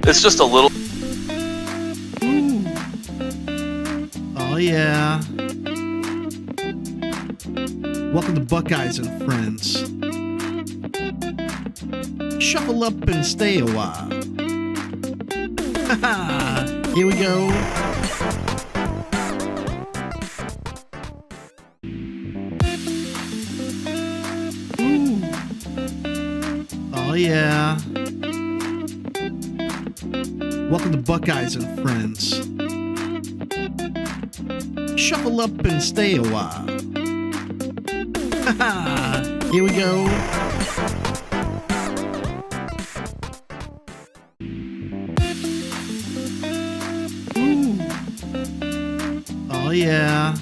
It's just a little. Ooh. Oh yeah. Welcome to Buckeyes and Friends. Shuffle up and stay a while. Here we go. Ooh. Oh yeah. Welcome to Buckeyes and Friends. Shuffle up and stay a while. Here we go. Ooh. Oh yeah.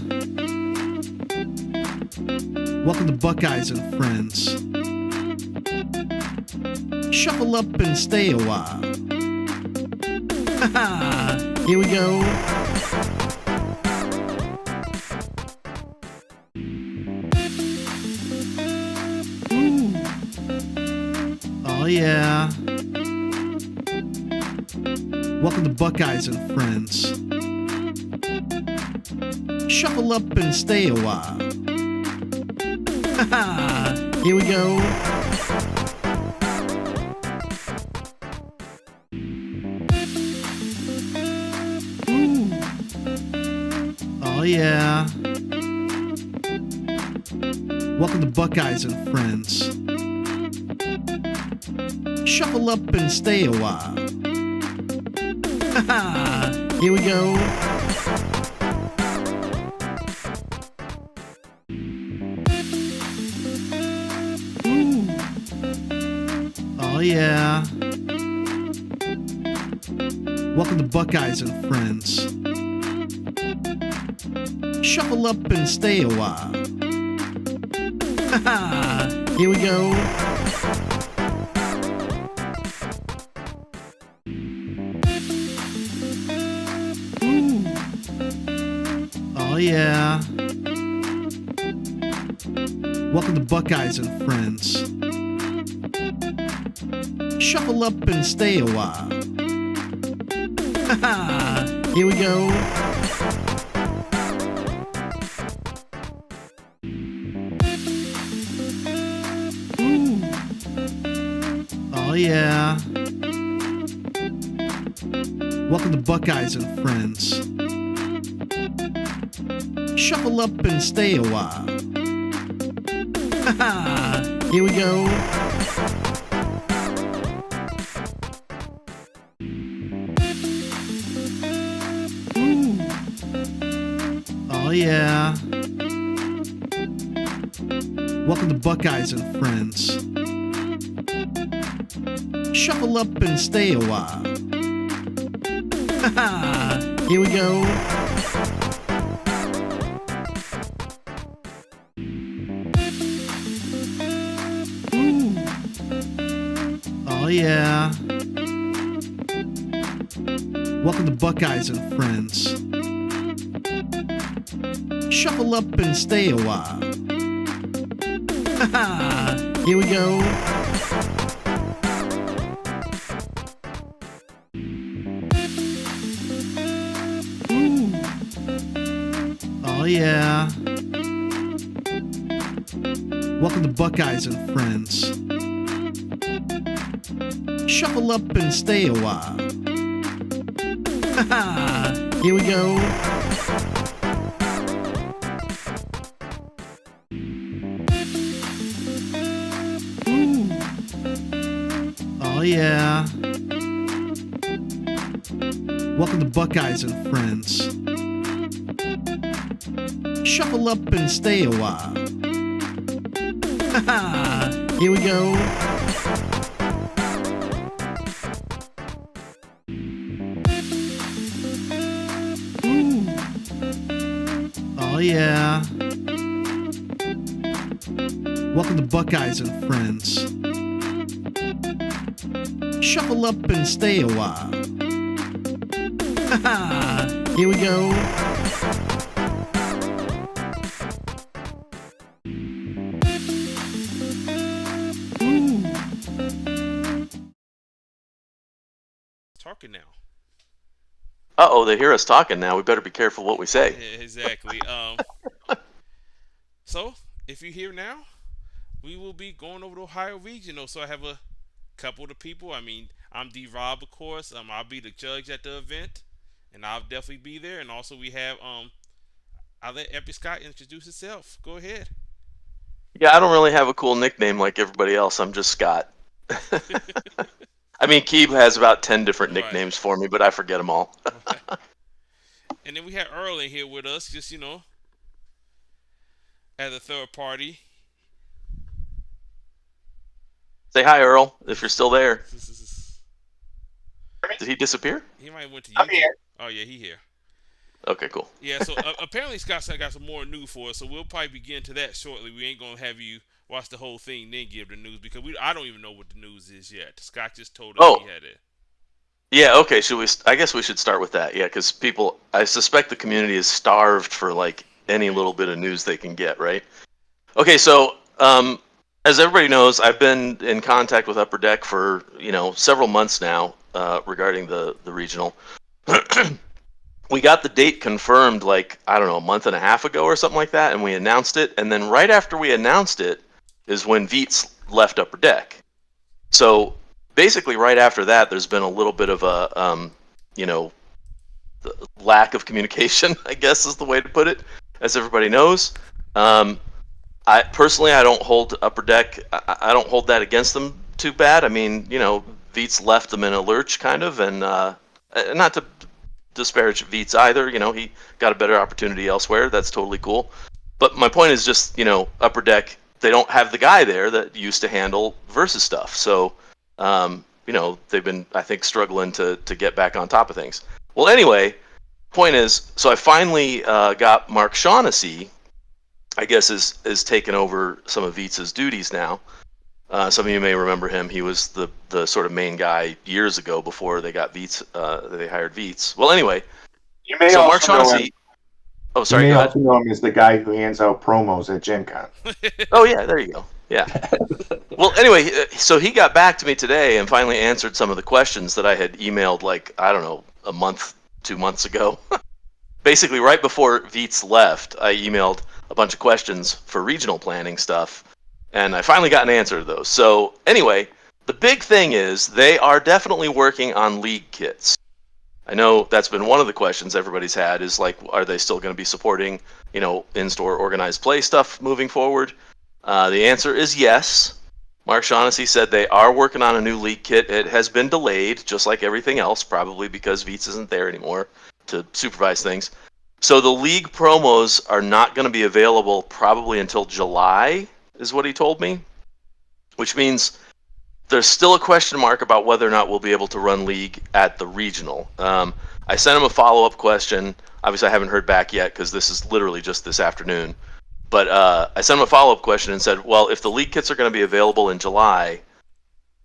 Welcome to Buckeyes and Friends. Shuffle up and stay a while. Here we go. Ooh. Oh yeah. Welcome to Buckeyes and Friends. Shuffle up and stay a while. Here we go. Ooh. Oh yeah. Welcome to Buckeyes and Friends. Shuffle up and stay a while. Here we go. Ooh. Oh yeah. Welcome to Buckeyes and Friends. Shuffle up and stay a while. Here we go. Ooh. Oh yeah. Welcome to Buckeyes and Friends. Shuffle up and stay a while. Here we go. Ooh. Oh yeah. Welcome to Buckeyes and Friends. Shuffle up and stay a while. Here we go. Ooh. Oh yeah. Welcome to Buckeyes and Friends. Shuffle up and stay a while. Here we go. Ooh. Oh yeah. Welcome to Buckeyes and Friends. Shuffle up and stay a while. Here we go. Ooh. Oh yeah. Welcome to Buckeyes and Friends. Shuffle up and stay a while. Here we go. Ooh. Oh yeah. Welcome to Buckeyes and Friends. Shuffle up and stay a while. Here we go. Ooh. Oh yeah. Welcome to Buckeyes and Friends. Shuffle up and stay a while. Here we go. Ooh. talking now. Uh-oh, they hear us talking now. We better be careful what we say. Yeah, exactly. So if you're here now, we will be going over to Ohio Regional. So I have a couple of the people. I mean, I'm D Rob, of course. I'll be the judge at the event, and I'll definitely be there. And also we have I'll let Epic Scott introduce himself. Go ahead. Yeah, I don't really have a cool nickname like everybody else. I'm just Scott. I mean, Keeb has about 10 different Right. nicknames for me, but I forget them all. Right. And then we have Earl in here with us, just as a third party. Say hi, Earl, if you're still there. Did he disappear? He might have went to I'm YouTube. here. Oh yeah, he here. Okay, cool. Yeah, so apparently Scott got some more news for us, so we'll probably begin to that shortly. We ain't gonna have you watch the whole thing then give the news because I don't even know what the news is yet. Scott just told us he Oh, had it. yeah, okay. Should we? I guess we should start with that. Yeah, because people, I suspect the community is starved for like any Right. little bit of news they can get, right? Okay, so as everybody knows, I've been in contact with Upper Deck for several months now regarding the regional. We got the date confirmed like I don't know a month and a half ago or something like that, and we announced it. And then right after we announced it is when Viets left Upper Deck. So basically, right after that, there's been a little bit of a you know lack of communication. I guess is the way to put it, as everybody knows. Um, I personally, I don't hold Upper Deck. I don't hold that against them too bad. I mean, Viets left them in a lurch, kind of, and not to disparage Viets either. He got a better opportunity elsewhere. That's totally cool. But my point is just, Upper Deck, they don't have the guy there that used to handle versus stuff. So, they've been, I think, struggling to get back on top of things. Well, anyway, point is, so I finally got Mark Shaughnessy, I guess, is taken over some of Viets' duties now. Some of you may remember him. He was the sort of main guy years ago before they got Viets. They hired Viets. Well, anyway, You may so Mark also know him. Shaughnessy. Oh, You sorry. may Go ahead. also know him as the guy who hands out promos at Gen Con. Oh yeah, there you go. Yeah. Well, anyway, so he got back to me today and finally answered some of the questions that I had emailed like I don't know a month, 2 months ago. Basically, right before Viets left, I emailed a bunch of questions for regional planning stuff, and I finally got an answer to those. So anyway, the big thing is they are definitely working on league kits. I know that's been one of the questions everybody's had is like, are they still going to be supporting, in-store organized play stuff moving forward? The answer is yes. Mark Shaughnessy said they are working on a new league kit. It has been delayed, just like everything else, probably because Viets isn't there anymore to supervise things. So the league promos are not going to be available probably until July, is what he told me, which means there's still a question mark about whether or not we'll be able to run league at the regional. I sent him a follow-up question. Obviously, I haven't heard back yet because this is literally just this afternoon. But I sent him a follow-up question and said, well, if the league kits are going to be available in July,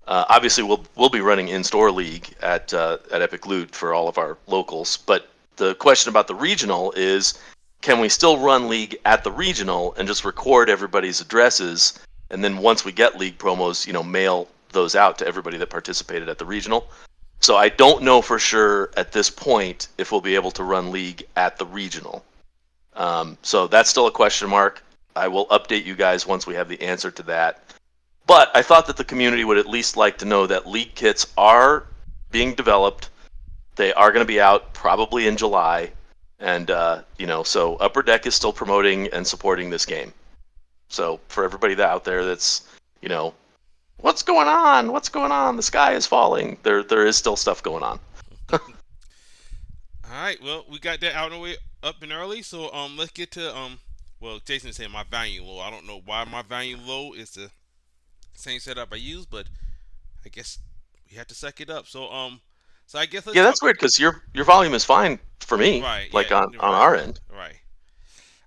obviously we'll be running in-store league at Epic Loot for all of our locals. But the question about the regional is, can we still run league at the regional and just record everybody's addresses, and then once we get league promos, mail those out to everybody that participated at the regional? So I don't know for sure at this point if we'll be able to run league at the regional. So that's still a question mark. I will update you guys once we have the answer to that. But I thought that the community would at least like to know that league kits are being developed. They are going to be out probably in July. And, so Upper Deck is still promoting and supporting this game. So for everybody out there that's, what's going on? What's going on? The sky is falling. There is still stuff going on. All right. Well, we got that out of the way up and early. So let's get to Well, Jason's saying my volume low. I don't know why my volume low is the same setup I use, but I guess we have to suck it up. So I guess let's Yeah, talk. that's weird because your volume is fine for me, Right. Yeah. like on Right. our end. Right.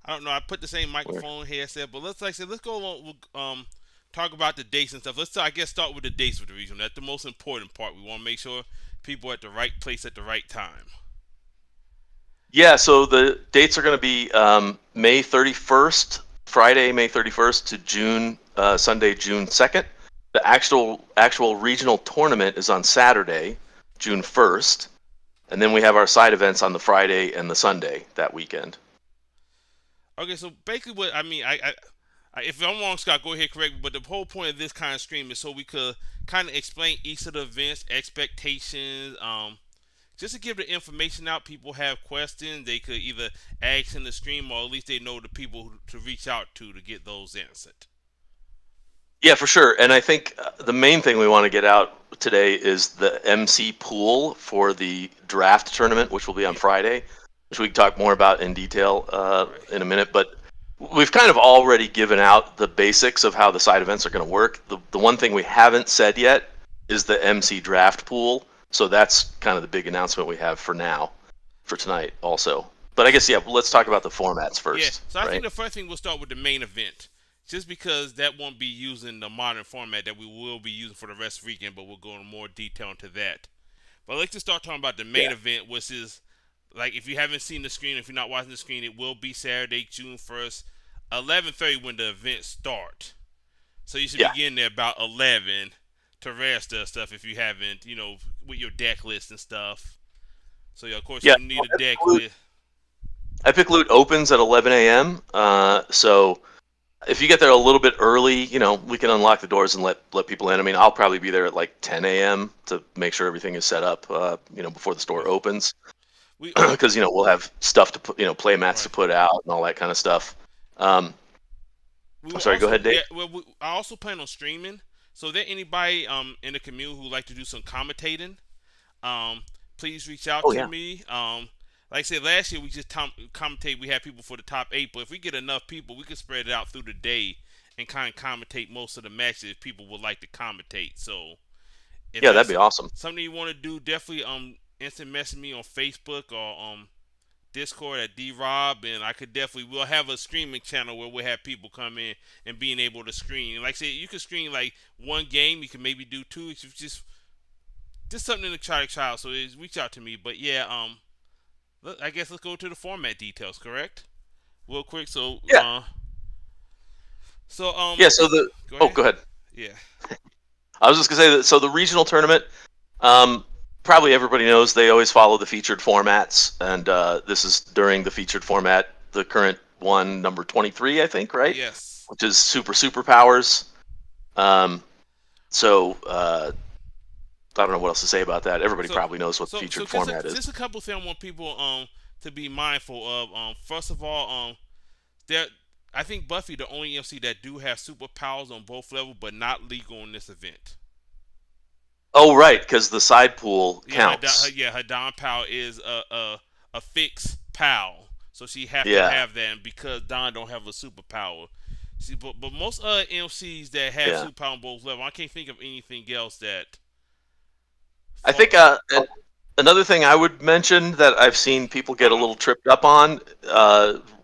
I don't know. I put the same Weird. microphone headset, but like I said, let's go along. Talk about the dates and stuff. I guess start with the dates for the region. That's the most important part. We want to make sure people are at the right place at the right time. Yeah, so the dates are going to be May 31st, Friday, May 31st to Sunday, June 2nd. The actual regional tournament is on Saturday. June 1st, and then we have our side events on the Friday and the Sunday that weekend. Okay, so basically, what I mean, if I'm wrong, Scott, go ahead, correct me. But the whole point of this kind of stream is so we could kind of explain each of the events, expectations, just to give the information out. People have questions, they could either ask in the stream, or at least they know the people to reach out to get those answered. Yeah, for sure. And I think the main thing we want to get out today is the MC pool for the draft tournament, which will be on Friday, which we can talk more about in detail in a minute. But we've kind of already given out the basics of how the side events are going to work. The one thing we haven't said yet is the MC draft pool. So that's kind of the big announcement we have for now, for tonight also. But I guess, yeah, let's talk about the formats first. Yeah, so I right? think the first thing we'll start with the main event. Just because that won't be using the modern format that we will be using for the rest of the weekend, but we'll go in more detail into that. But let's just start talking about the main event, which is, like, if you haven't seen the screen, if you're not watching the screen, it will be Saturday, June 1st, 11:30 when the event starts. So you should be getting there about 11 to register stuff if you haven't, with your deck list and stuff. So, of course, you need a deck list. Epic Loot opens at 11 a.m. So if you get there a little bit early, we can unlock the doors and let people in. I mean, I'll probably be there at like 10 a.m. to make sure everything is set up, before the store opens. Because, we'll have stuff to put, play mats to put out and all that kind of stuff. I'm sorry, go ahead, Dave. Yeah, well, I also plan on streaming. So if there anybody in the community who would like to do some commentating, please reach out to me. Like I said, last year we just commentate. We had people for the top 8, but if we get enough people, we can spread it out through the day and kind of commentate most of the matches if people would like to commentate. So, that'd be awesome. Something you want to do, definitely instant message me on Facebook or Discord at DRob, and we'll have a streaming channel where we'll have people come in and being able to screen. Like I said, you can screen like one game, you can maybe do 2. It's just something to try out. So reach out to me. But yeah, I guess let's go to the format details, correct? Real quick, so go ahead. Yeah. I was just gonna say that. So the regional tournament, probably everybody knows they always follow the featured formats, and this is during the featured format, the current one, number 23, I think, right? Yes. Which is superpowers. I don't know what else to say about that. Everybody probably knows what the featured format is. Just a couple things I want people to be mindful of. First of all, I think Buffy the only MC that do have superpowers on both levels, but not legal in this event. Oh, right, because the side pool counts. Her Dawn power is a fixed power, so she have to have that. And because Dawn don't have a superpower, but most other MCs that have superpower on both levels, I can't think of anything else that. I think another thing I would mention that I've seen people get a little tripped up on,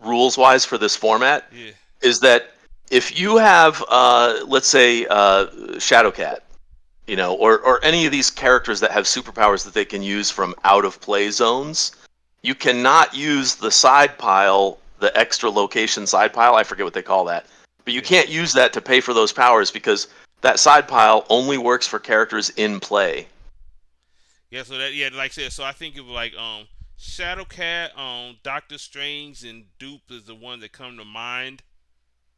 rules-wise for this format, is that if you have, let's say, Shadowcat, or any of these characters that have superpowers that they can use from out-of-play zones, you cannot use the side pile, the extra location side pile. I forget what they call that. But you can't use that to pay for those powers because that side pile only works for characters in play. Yeah, so like I said, so I think it was like Shadowcat, Doctor Strange, and Dupe is the one that come to mind.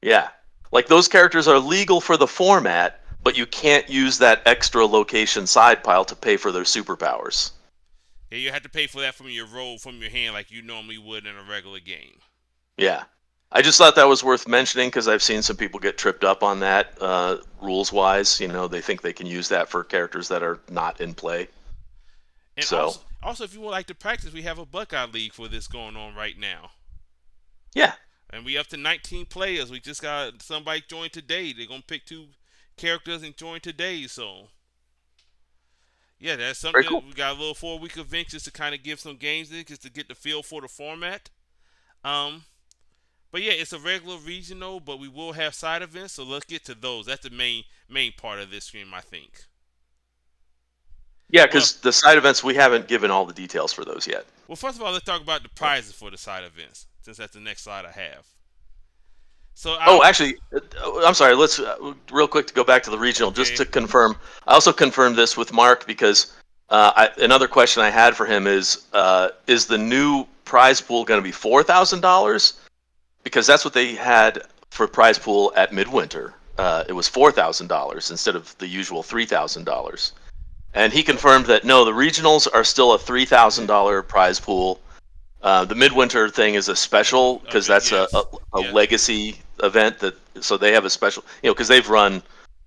Yeah, like those characters are legal for the format, but you can't use that extra location side pile to pay for their superpowers. Yeah, you have to pay for that from your roll, from your hand, like you normally would in a regular game. Yeah, I just thought that was worth mentioning because I've seen some people get tripped up on that rules-wise. They think they can use that for characters that are not in play. And also, if you would like to practice, we have a Buckeye League for this going on right now. Yeah. And we up to 19 players. We just got somebody join today. They're going to pick 2 characters and join today. So, yeah, that's something. Very cool. We got a little 4-week event just to kind of give some games in, just to get the feel for the format. But yeah, it's a regular regional, but we will have side events. So let's get to those. That's the main part of this stream, I think. Yeah, because the side events, we haven't given all the details for those yet. Well, first of all, let's talk about the prizes for the side events, since that's the next slide I have. So, actually, I'm sorry. Let's real quick to go back to the regional, just to confirm. I also confirmed this with Mark because Another question I had for him is the new prize pool going to be $4,000? Because that's what they had for prize pool at Midwinter. It was $4,000 instead of the usual $3,000. And he confirmed that no, the regionals are still a $3,000 prize pool. The Midwinter thing is a special because that's Yes. a legacy event so they have a special, because they've run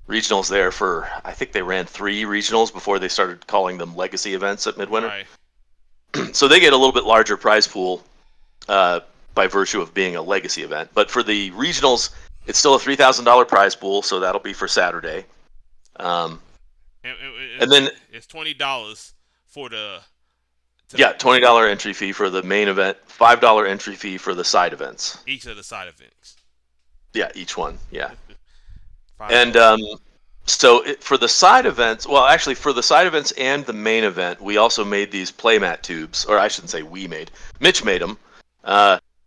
regionals there for, I think they ran 3 regionals before they started calling them legacy events at Midwinter. Right. So they get a little bit larger prize pool by virtue of being a legacy event. But for the regionals, it's still a $3,000 prize pool, so that'll be for Saturday. And then it's $20 for the. $20 entry fee for the main event, $5 entry fee for the side events. Each of the side events. Yeah, each one. Yeah. $5. And for the side events, well, actually, for the side events and the main event, we also made these playmat tubes, or I shouldn't say we made. Mitch made them.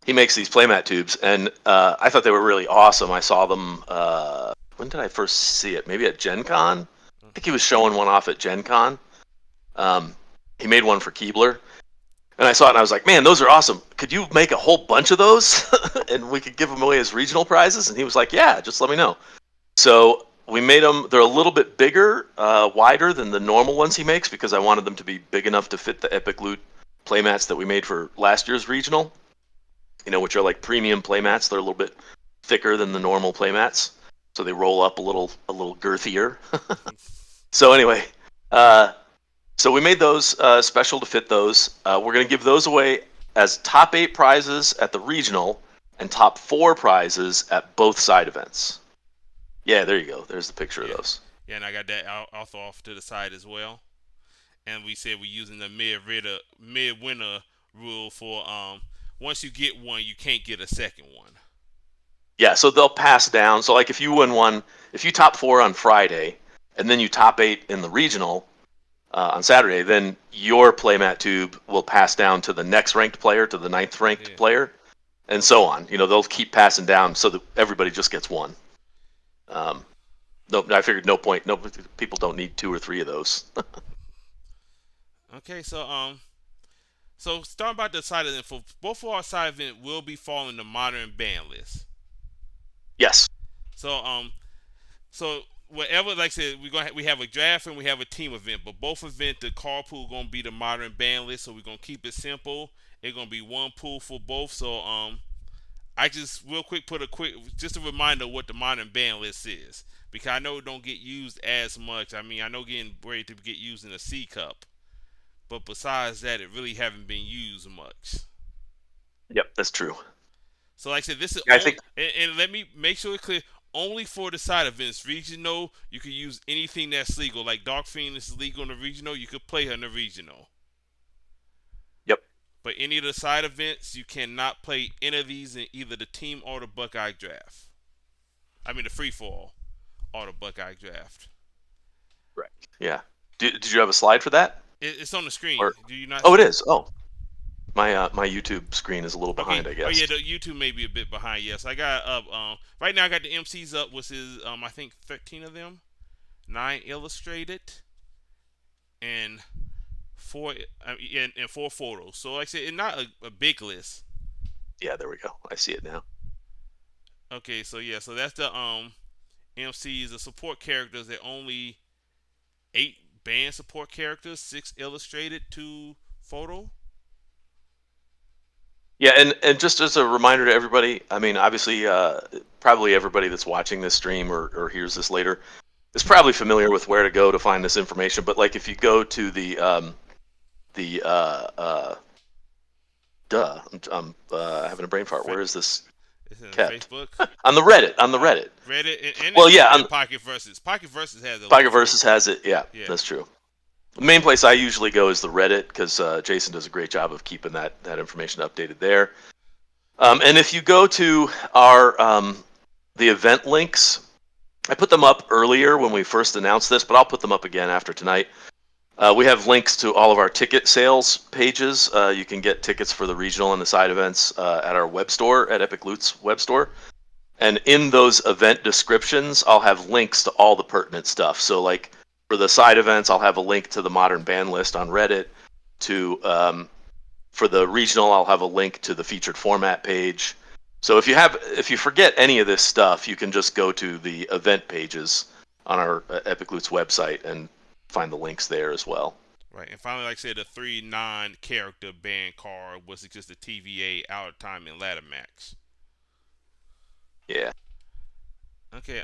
He makes these playmat tubes, and I thought they were really awesome. I saw them. When did I first see it? Maybe at Gen Con? I think he was showing one off at Gen Con. He made one for Keebler. And I saw it and I was like, man, those are awesome. Could you make a whole bunch of those? And we could give them away as regional prizes? And he was like, yeah, just let me know. So we made them. They're a little bit bigger, wider than the normal ones he makes because I wanted them to be big enough to fit the Epic Loot playmats that we made for last year's regional. Which are like premium playmats. They're a little bit thicker than the normal playmats. So they roll up a little girthier. So anyway, so we made those special to fit those. We're going to give those away as top 8 prizes at the regional and top 4 prizes at both side events. Yeah, there you go. There's the picture of those. Yeah, and I got that also off to the side as well. And we said we're using the mid-winner rule for once you get one, you can't get a second one. Yeah, so they'll pass down. So like if you win one, if you top 4 on Friday and then you top 8 in the regional on Saturday, then your playmat tube will pass down to the next ranked player, to the 9th ranked player, and so on. They'll keep passing down so that everybody just gets one. No, I figured no point. No, people don't need 2 or 3 of those. Okay, so starting about the side event, for both of our side event will be following the modern ban list. Yes. So whatever, like I said, we have a draft and we have a team event, but both events, the card pool gonna be the modern ban list, so we're gonna keep it simple. It's gonna be one pool for both. So I just real quick just a reminder of what the modern ban list is, because I know it don't get used as much. I mean, I know getting ready to get used in a C cup, but besides that, it really haven't been used much. Yep, that's true. So like I said, this is and let me make sure it's clear. Only for the side events. Regional, you can use anything that's legal. Like Dark Fiend is legal in the regional, you could play her in the regional. Yep. But any of the side events, you cannot play any of these in either the team or the Buckeye draft. I mean the free fall or the Buckeye draft. Right. Yeah. Did you have a slide for that? It's on the screen. Do you not? Oh, it is. Oh. My YouTube screen is a little behind, I guess. Oh yeah, the YouTube may be a bit behind. Yes, I got up. Right now I got the MCs up, which is I think 13 of them, 9 illustrated, and 4 and 4 photos. So like I said, it's not a big list. Yeah, there we go. I see it now. Okay, so yeah, so that's the MCs, the support characters. They're only 8 band support characters, 6 illustrated, 2 photo. Yeah, and just as a reminder to everybody, I mean, obviously, probably everybody that's watching this stream or hears this later is probably familiar with where to go to find this information. But like, if you go to I'm having a brain fart. Where is this It's in kept? Facebook. On the Reddit. Reddit and Well, yeah, Pocket Versus. Pocket Versus has it. Pocket Versus has it. Yeah, that's true. The main place I usually go is the Reddit because Jason does a great job of keeping that information updated there. And if you go to our the event links, I put them up earlier when we first announced this, but I'll put them up again after tonight. We have links to all of our ticket sales pages. You can get tickets for the regional and the side events at our web store, at Epic Loot's web store. And in those event descriptions, I'll have links to all the pertinent stuff. So like For the side events, I'll have a link to the modern ban list on Reddit. For the regional, I'll have a link to the featured format page. So if you forget any of this stuff, you can just go to the event pages on our Epic Loot's website and find the links there as well. Right, and finally, like I said, the 3 non-character ban card was just a TVA, Out of Time, and Ladder Max. Yeah. Okay,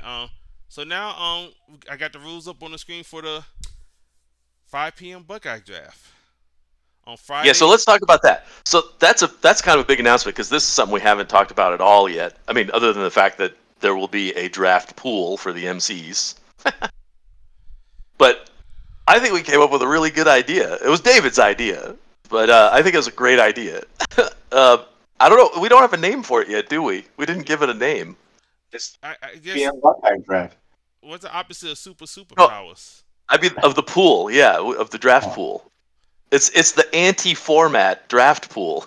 so now I got the rules up on the screen for the 5 p.m. Buckeye draft on Friday. Yeah, so let's talk about that. So that's kind of a big announcement because this is something we haven't talked about at all yet. I mean, other than the fact that there will be a draft pool for the MCs. But I think we came up with a really good idea. It was David's idea, but I think it was a great idea. I don't know. We don't have a name for it yet, do we? We didn't give it a name. I guess PM Buckeye draft. what's the opposite of superpowers? I mean, of the pool, yeah, of the draft pool. It's the anti-format draft pool.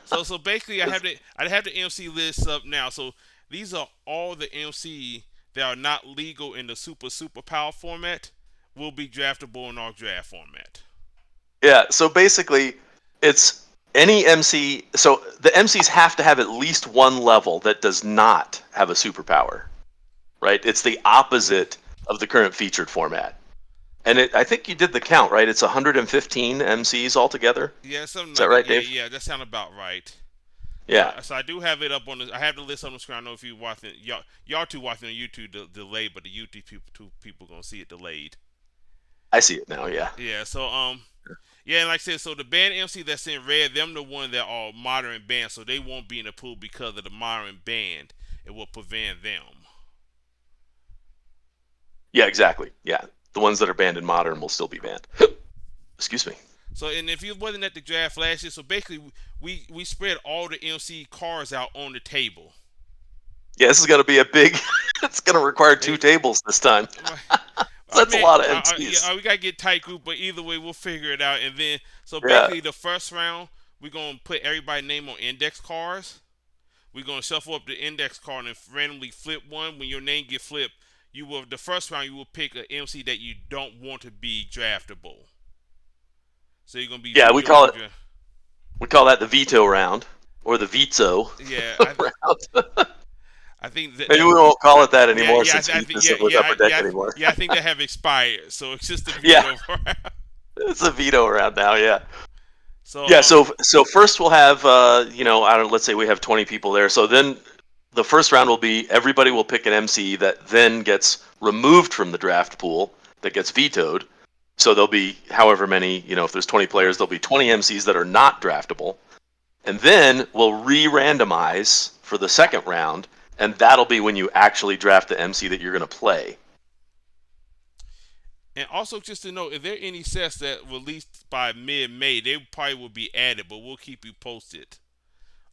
So basically, I have the MC list up now. So these are all the MC that are not legal in the superpower format will be draftable in our draft format. Yeah, so basically, it's any MC. So the MCs have to have at least one level that does not have a superpower, right? It's the opposite of the current featured format. And I think you did the count, right? It's 115 MCs altogether. Yeah, something. Is that right, Dave? Yeah, that sounds about right. Yeah. So I do have it up on the. I have the list on the screen. I don't know if you watching y'all two watching on YouTube delayed, but the YouTube people gonna see it delayed. I see it now. Yeah. Yeah. So yeah, and like I said, so the band MC that's in red, them the one that are modern band, so they won't be in the pool because of the modern band. It will prevent them. Yeah. Exactly. Yeah. The ones that are banned in modern will still be banned. Excuse me. So, and if you wasn't at the draft last year, so basically we spread all the MC cards out on the table. Yeah, this is going to be a big. It's going to require 2 tables this time. That's a lot of MCs. We gotta get tight group, but either way, we'll figure it out. And then, so basically, the first round, we're gonna put everybody's name on index cards. We're gonna shuffle up the index card and randomly flip one. When your name get flipped, the first round you will pick an MC that you don't want to be draftable. So you're gonna be we call that the veto round or the veto. Yeah, I think that maybe we won't call it that anymore Yeah, since Heath isn't with Upper Deck anymore. Yeah, I think they have expired, so it's just a veto round. It's a veto round now. Yeah. So So first we'll have let's say we have 20 people there. So then the first round will be everybody will pick an MC that then gets removed from the draft pool that gets vetoed. So there'll be however many, if there's 20 players, there'll be 20 MCs that are not draftable. And then we'll re-randomize for the second round, and that'll be when you actually draft the MC that you're going to play. And also, just to know, if there are any sets that released by mid-May, they probably will be added, but we'll keep you posted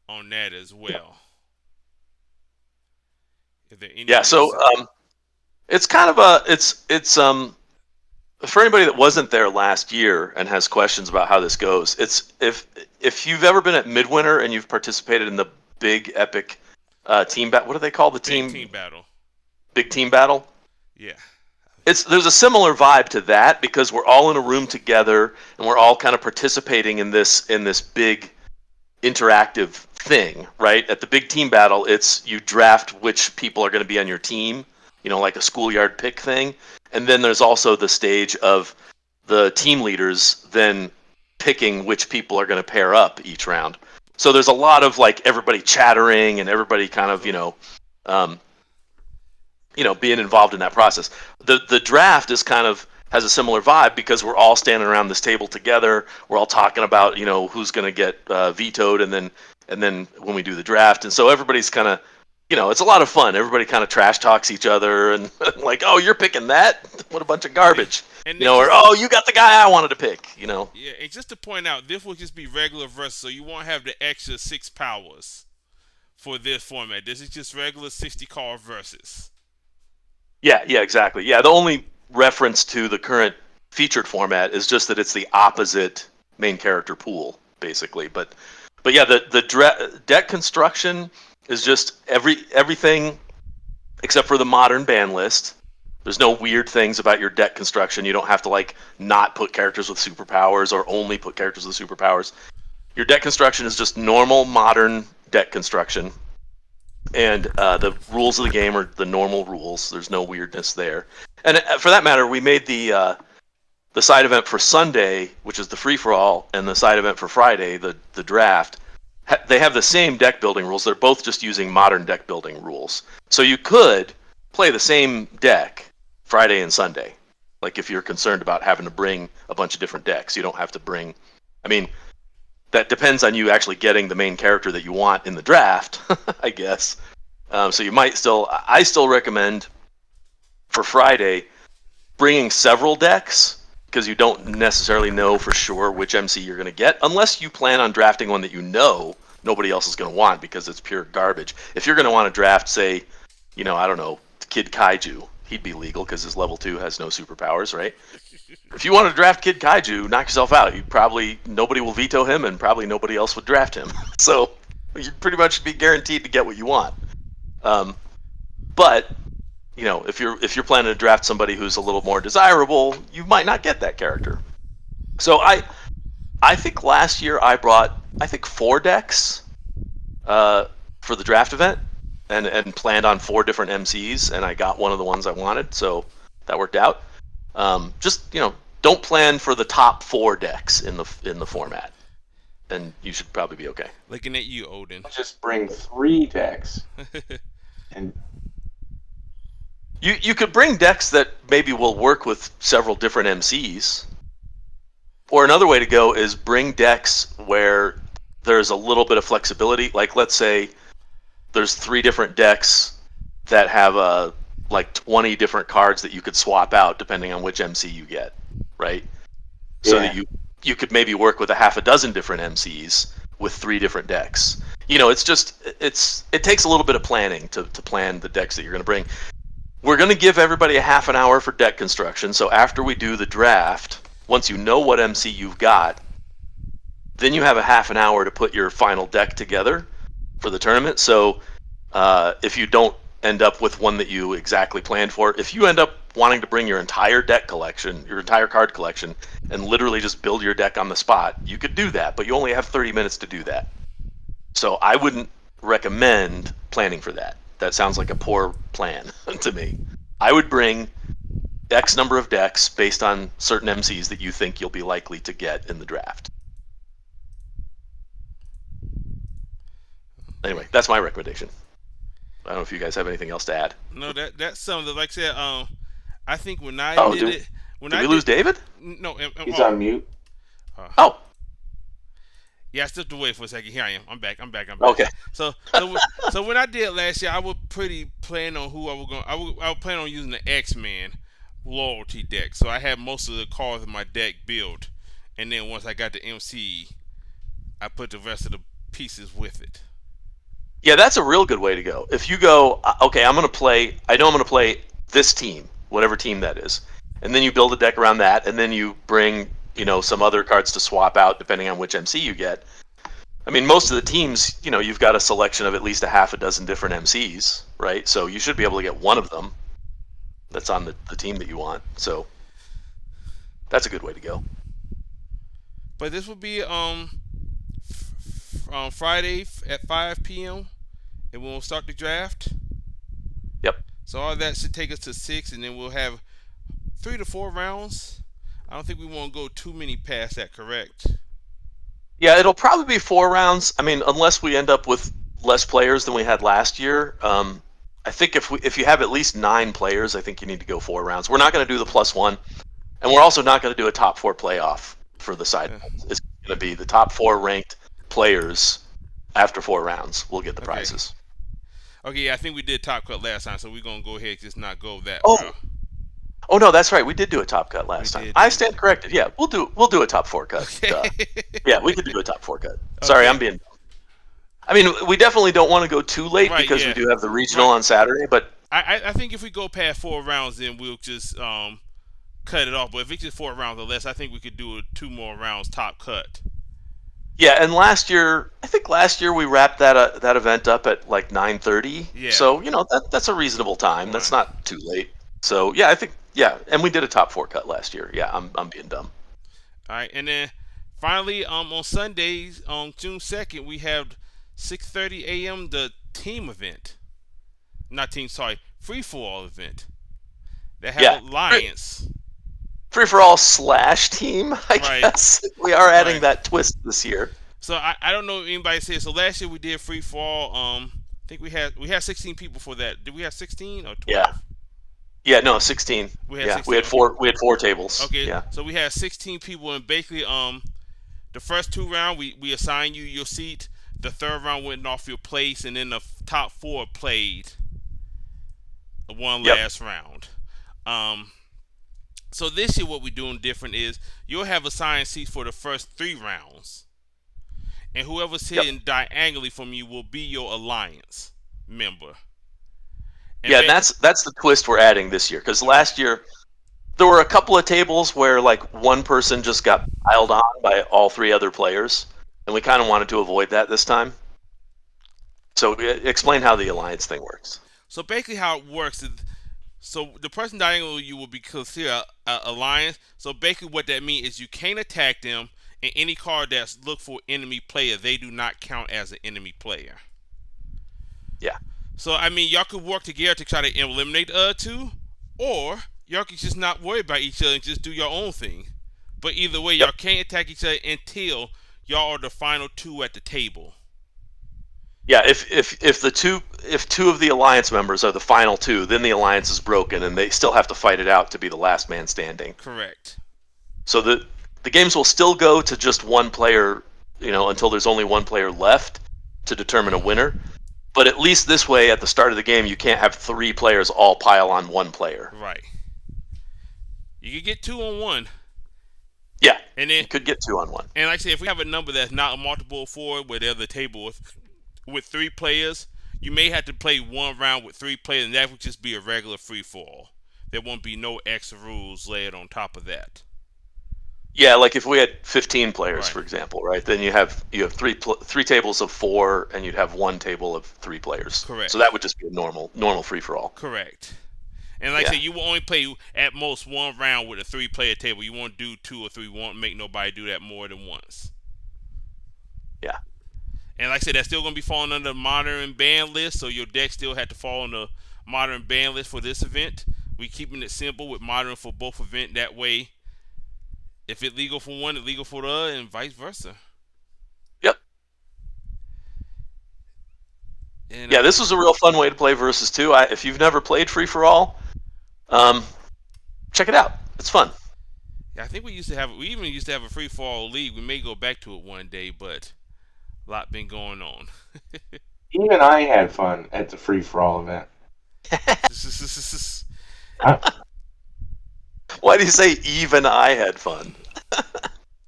on that as well. If there are any it's kind of it's for anybody that wasn't there last year and has questions about how this goes, it's if you've ever been at Midwinter and you've participated in the big epic team battle, what do they call the team? Big team battle. Big team battle? Yeah. There's a similar vibe to that because we're all in a room together and we're all kind of participating in this big interactive thing, right? At the big team battle, it's you draft which people are going to be on your team, like a schoolyard pick thing. And then there's also the stage of the team leaders then picking which people are going to pair up each round. So there's a lot of everybody chattering and everybody kind of, being involved in that process. The draft is kind of has a similar vibe because we're all standing around this table together. We're all talking about, who's going to get vetoed and then when we do the draft. And so everybody's kind of, it's a lot of fun. Everybody kind of trash talks each other and oh, you're picking that? What a bunch of garbage. Or, oh, you got the guy I wanted to pick, Yeah, and just to point out, this will just be regular versus, so you won't have the extra 6 powers for this format. This is just regular 60 card versus. Yeah, exactly. Yeah, the only reference to the current featured format is just that it's the opposite main character pool, basically. But yeah, the deck construction is just everything except for the modern ban list. There's no weird things about your deck construction. You don't have to like not put characters with superpowers or only put characters with superpowers. Your deck construction is just normal modern deck construction, and the rules of the game are the normal rules. There's no weirdness there. And for that matter, we made the side event for Sunday, which is the free for all, and the side event for Friday, the draft. They have the same deck building rules. They're both just using modern deck building rules. So you could play the same deck Friday and Sunday. Like if you're concerned about having to bring a bunch of different decks, you don't have to bring. I mean, that depends on you actually getting the main character that you want in the draft, I guess. So you might still. I still recommend for Friday bringing several decks because you don't necessarily know for sure which MC you're going to get unless you plan on drafting one that you know nobody else is going to want because it's pure garbage. If you're going to want to draft, say, I don't know, Kid Kaiju, he'd be legal because his level 2 has no superpowers, right? If you want to draft Kid Kaiju, knock yourself out. Nobody will veto him, and probably nobody else would draft him. So you pretty much be guaranteed to get what you want. But if you're planning to draft somebody who's a little more desirable, you might not get that character. So I think last year I brought 4 decks for the draft event, and planned on 4 different MCs, and I got one of the ones I wanted, so that worked out. Just don't plan for the top 4 decks in the format, and you should probably be okay. Looking at you, Odin. Just bring 3 decks, and you could bring decks that maybe will work with several different MCs. Or another way to go is bring decks where there's a little bit of flexibility. Like let's say there's 3 different decks that have like 20 different cards that you could swap out depending on which MC you get, right? Yeah. So that you could maybe work with a half a dozen different MCs with 3 different decks. It takes a little bit of planning to plan the decks that you're going to bring. We're going to give everybody a half an hour for deck construction. So after we do the draft, once you know what MC you've got, then you have a half an hour to put your final deck together for the tournament. So if you don't end up with one that you exactly planned for, if you end up wanting to bring your entire deck collection, your entire card collection, and literally just build your deck on the spot, you could do that, but you only have 30 minutes to do that. So I wouldn't recommend planning for that. That sounds like a poor plan to me. I would bring X number of decks based on certain MCs that you think you'll be likely to get in the draft. Anyway, that's my recommendation. I don't know if you guys have anything else to add. No, that's something like I said. I think when I Oh, did it, when did I we lose David? No, he's on mute. Oh, yeah, I still have to wait for a second. Here I am. I'm back. okay. So when I did last year, I would pretty plan on who I was going. I would plan on using the X-Men loyalty deck. So I had most of the cards in my deck built, and then once I got the MC, I put the rest of the pieces with it. Yeah, that's a real good way to go. If you go, okay, I know I'm going to play this team, whatever team that is, and then you build a deck around that, and then you bring, some other cards to swap out depending on which MC you get. I mean, most of the teams, you've got a selection of at least a half a dozen different MCs, right? So you should be able to get one of them that's on the team that you want. So that's a good way to go. But this will be Friday at 5 p.m. and we'll start the draft. Yep. So all that should take us to 6, and then we'll have 3 to 4 rounds. I don't think we want to go too many past that, correct? Yeah, it'll probably be 4 rounds. I mean, unless we end up with less players than we had last year. I think if you have at least 9 players, I think you need to go 4 rounds. We're not going to do the +1, and we're also not going to do a top 4 playoff for the side. Yeah. It's going to be the top 4 ranked players after 4 rounds will get the prizes. Okay, yeah, I think we did top cut last time, so we're going to go ahead and just not go that Oh. route. Oh no, that's right. We did do a top cut last time. I stand corrected. Yeah, we'll do a top 4 cut. Okay. Yeah, we could do a top 4 cut. Sorry, Okay. I'm being. I mean, we definitely don't want to go too late because yeah. we do have the regional on Saturday. But I think if we go past 4 rounds, then we'll just cut it off. But if it's just 4 rounds or less, I think we could do 2 more rounds top cut. yeah, and last year we wrapped that event up at like 9:30. Yeah. So that's a reasonable time. That's Right. not too late. So yeah, I think and we did a top 4 cut last year. Yeah, I'm being dumb. All right, and then finally, on Sundays, on June 2nd, we have 6:30 a.m. the team event. Not team, sorry, free for all event. They have Yeah, alliance. free for all / team. I Right, guess we are adding right. that twist this year. So I don't know if anybody said. So last year we did free for all. I think we had 16 people for that. Did we have 16 or Yeah, 12? yeah, no, 16. We had Yeah, we 16. had Okay. 4 tables. Okay. Yeah, So we had 16 people, and basically the first 2 rounds we assigned you your seat. The third round went off your place, and then the top 4 played one yep, last round. Um, so this year what we're doing different is you'll have assigned seats for the first 3 rounds, and whoever's yep. sitting diagonally from you will be your alliance member. And Yeah, and that's the twist we're adding this year, because last year there were a couple of tables where like one person just got piled on by all 3 other players, and we kind of wanted to avoid that this time. So explain how the alliance thing works. so basically how it works is, so the person diagonally you will be considered a alliance. So basically what that means is you can't attack them, and any card that's looked for enemy player, they do not count as an enemy player. Yeah, So I mean, y'all could work together to try to eliminate the other 2, or y'all could just not worry about each other and just do your own thing. But either way, yep. y'all can't attack each other until y'all are the final 2 at the table. Yeah, if 2 of the alliance members are the final 2, then the alliance is broken, and they still have to fight it out to be the last man standing. Correct. So the games will still go to just one player, until there's only one player left to determine a winner. But at least this way, at the start of the game, you can't have 3 players all pile on one player. Right. You could get 2 on 1. Yeah, And then, you could get 2 on 1. and like I said, if we have a number that's not a multiple of 4, where there's a table with 3 players, you may have to play 1 round with 3 players, and that would just be a regular free for all. There won't be no extra rules layered on top of that. Yeah, like if we had 15 players, Right. for example, right? Then you have 3 tables of 4, and you'd have 1 table of 3 players. Correct. So that would just be a normal free for all. Correct. And like I said, you will only play at most 1 round with a 3-player table. You won't do 2 or 3. You won't make nobody do that more than once. Yeah. And like I said, that's still going to be falling under the modern ban list, so your deck still had to fall on the modern ban list for this event. We keeping it simple with modern for both events. That way, if it's legal for one, it's legal for the other, and vice versa. Yep. And, Yeah, this was a real fun way to play Versus 2. If you've never played Free for All, check it out. It's fun. Yeah, I think we even used to have a free for all league. We may go back to it one day, but a lot been going on. Even I had fun at the free for all event. Why do you say even I had fun?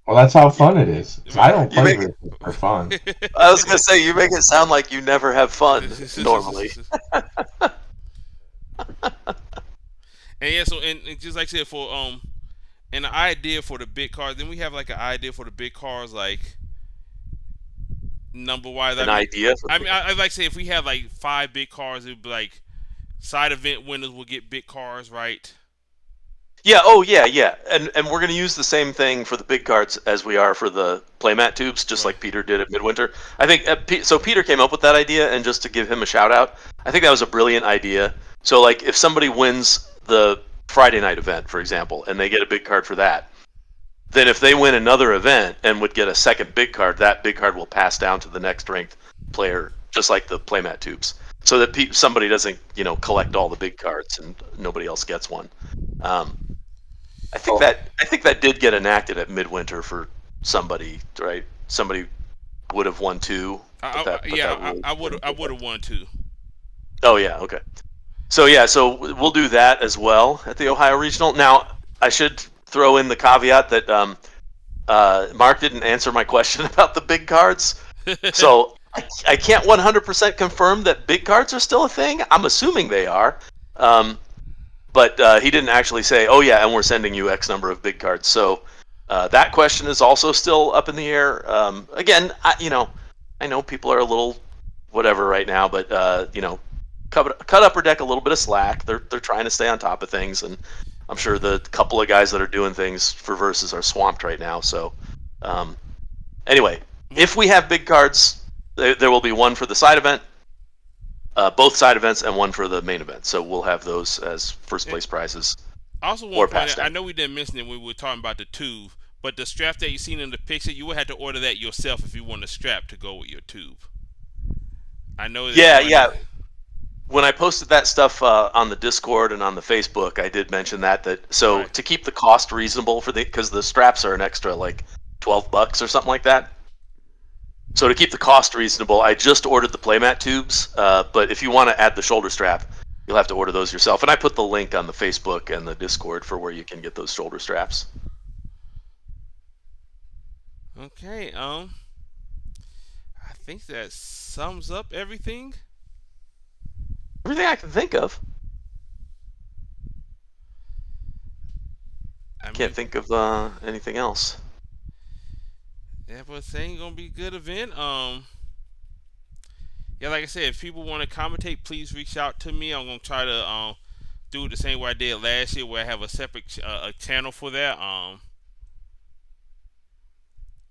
Well, that's how fun it is. I don't You play make Versus for fun. I was gonna say, you make it sound like you never have fun normally. And yeah, so and just like I said, for an idea for the big cars, then we have like an idea for the big cars, like number wise. An idea. I like to say if we have like 5 big cars, it would be like side event winners will get big cars, right? Yeah. Oh, yeah. And we're gonna use the same thing for the big cards as we are for the playmat tubes, just like Peter did at Midwinter. I think so. Peter came up with that idea, and just to give him a shout out, I think that was a brilliant idea. So like, if somebody wins the Friday night event, for example, and they get a big card for that, then if they win another event and would get a second big card, that big card will pass down to the next ranked player, just like the playmat tubes, so that somebody doesn't, collect all the big cards and nobody else gets one. I think that did get enacted at Midwinter for somebody, right? Somebody would have won 2. I would have won 2. Oh yeah, okay. So we'll do that as well at the Ohio Regional. Now, I should throw in the caveat that Mark didn't answer my question about the big cards. So I can't 100% confirm that big cards are still a thing. I'm assuming they are. But he didn't actually say, oh yeah, and we're sending you X number of big cards. So that question is also still up in the air. Again, I know people are a little whatever right now, but cut Upper Deck a little bit of slack. They're trying to stay on top of things, and I'm sure the couple of guys that are doing things for Versus are swamped right now. So, anyway, if we have big cards, there will be one for the side event, both side events, and one for the main event. So we'll have those as first place prizes. I also Or want to point past out, I that. know we didn't mention it when we were talking about the tube, but the strap that you seen in the picture, you would have to order that yourself if you want a strap to go with your tube. I know that. Yeah. When I posted that stuff on the Discord and on the Facebook, I did mention that. So Right. to keep the cost reasonable because the straps are an extra like $12 or something like that. So to keep the cost reasonable, I just ordered the playmat tubes. But if you want to add the shoulder strap, you'll have to order those yourself. And I put the link on the Facebook and the Discord for where you can get those shoulder straps. Okay. I think that sums up everything. Everything I can think of. I Can't mean, think of anything else. yeah, but saying gonna be a good event. Yeah, like I said, if people want to commentate, please reach out to me. I'm gonna try to do it the same way I did last year, where I have a separate a channel for that.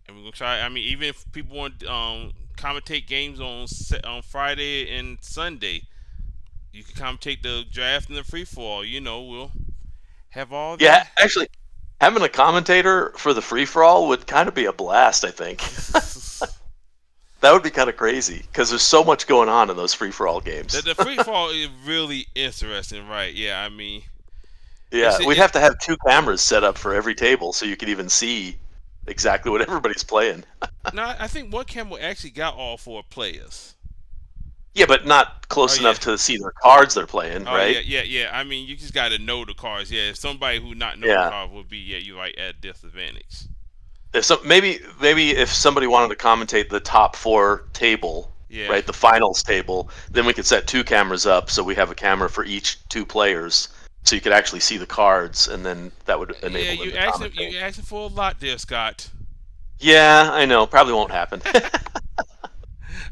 And we're gonna try. I mean, even if people want commentate games on Friday and Sunday, you can commentate the draft and the free for all. We'll have all Yeah, that. actually, having a commentator for the free for all would kind of be a blast. I think that would be kind of crazy because there's so much going on in those free for all games. The free for all is really interesting, right? Yeah, I mean, Yeah, we'd have to have 2 cameras set up for every table so you could even see exactly what everybody's playing. no, I think one camera actually got all 4 players. Yeah, but not close Oh, enough yeah. to see their cards they're playing, Oh right? yeah. I mean, you just got to know the cards. Yeah, if somebody who not know the Yeah. card would be, yeah, you're right, at disadvantage. Maybe if somebody wanted to commentate the top 4 table, Yeah. right, the finals table, then we could set 2 cameras up so we have a camera for each 2 players, so you could actually see the cards, and then that would enable Yeah, them to commentate. you asking for a lot there, Scott. Yeah, I know, probably won't happen.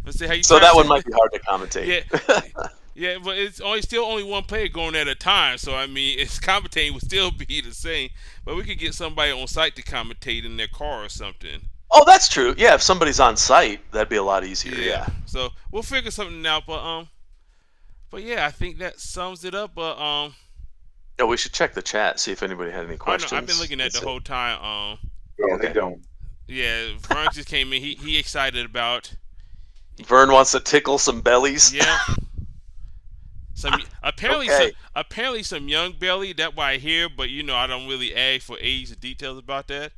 But see how you So try. that one might be hard to commentate. Yeah, yeah, but it's only one player going at a time. So I mean, it's commentating would still be the same. But we could get somebody on site to commentate in their car or something. Oh, that's true. Yeah, if somebody's on site, that'd be a lot easier. Yeah. So we'll figure something out. But yeah, I think that sums it up. But Yeah, we should check the chat, see if anybody had any I know questions. I've been looking at the That's it. whole time. Yeah, Okay. they don't. Yeah, Vern just came in. He excited about. Vern wants to tickle some bellies. Yeah. Some Okay. apparently some young belly. That's why I hear, but I don't really ask for age and details about that.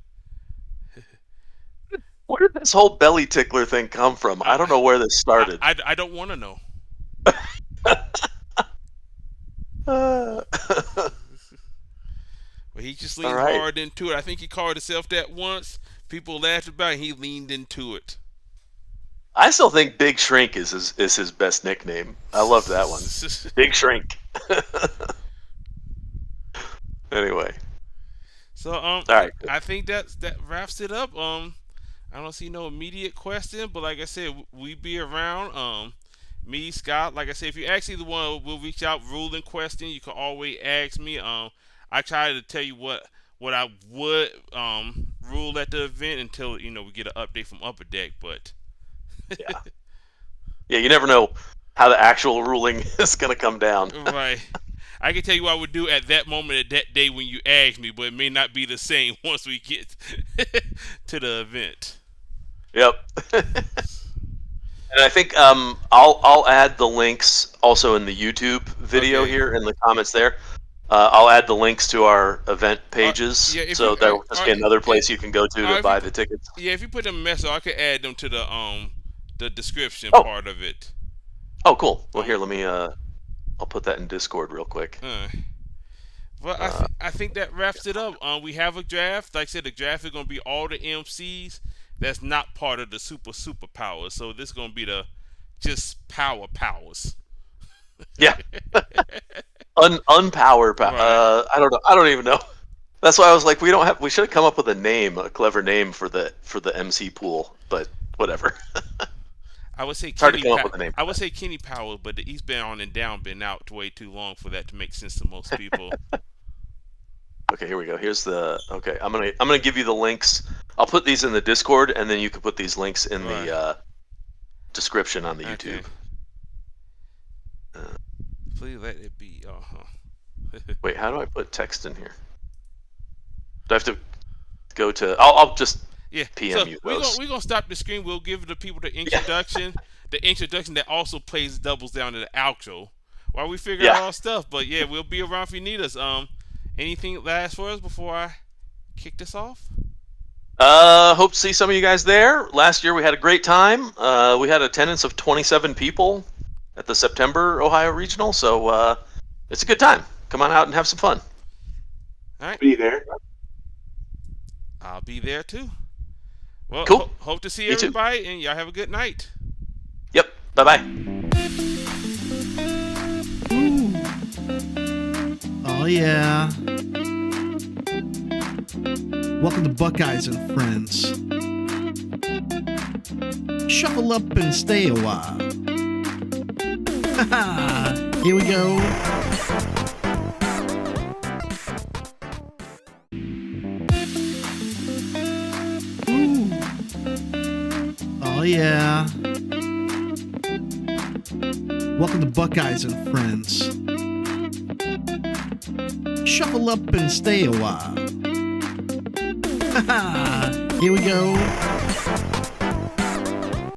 Where did this whole belly tickler thing come from? I don't know where this started. I don't want to know. Uh, But he just All leaned right. hard into it. I think he called himself that once. People laughed about it. He leaned into it. I still think Big Shrink is his best nickname. I love that one. Big Shrink. Anyway. So All right. I think that wraps it up. I don't see no immediate question, but like I said, we be around. Me, Scott. Like I said, if you actually the one, we'll reach out. Ruling question, you can always ask me. I try to tell you what I would rule at the event until we get an update from Upper Deck. But Yeah. Yeah, you never know how the actual ruling is going to come down. right. I can tell you what I would do at that moment, at that day when you ask me, but it may not be the same once we get to the event. Yep. And I think I'll add the links also in the YouTube video Okay. here in the comments there. I'll add the links to our event pages, yeah, if so you- there'll just be another place if- you can go to if buy you the tickets. Yeah, if you put them in message, I could add them to the description Oh. part of it. Oh, cool. Well, here, let me. I'll put that in Discord real quick. Well, I think that wraps it up. We have a draft. Like I said, the draft is going to be all the MCs that's not part of the super powers. So this is going to be the just powers. Yeah. Unpower. Right. I don't know. I don't even know. That's why I was like, we should have come up with a came, a clever name for the MC pool, but whatever. I would say It's hard to Kenny. come up with a name. I would say Kenny Powell, but he's been on and down, been out way too long for that to make sense to most people. Okay, here we go. Here's the. Okay, I'm gonna give you the links. I'll put these in the Discord, and then you can put these links in the description on the YouTube. Please let it be. Wait, how do I put text in here? Do I have to go to? I'll just PM so you we're those. gonna stop the screen. We'll give the people the introduction. The introduction that also plays doubles down to the outro while we figure out all stuff. But yeah, we'll be around if you need us. Anything last for us before I kick this off? Hope to see some of you guys there. Last year we had a great time. We had attendance of 27 people at the September Ohio Regional, so it's a good time. Come on out and have some fun. All right. Be there. I'll be there too. Well, Cool. Hope to see You too. everybody, and y'all have a good night. Yep. Bye bye. Ooh. Oh, yeah. Welcome to Buckeyes and Friends. Shuffle up and stay a while. Here we go. Ooh. Oh, yeah. Welcome to Buckeyes and Friends. Shuffle up and stay a while. Here we go.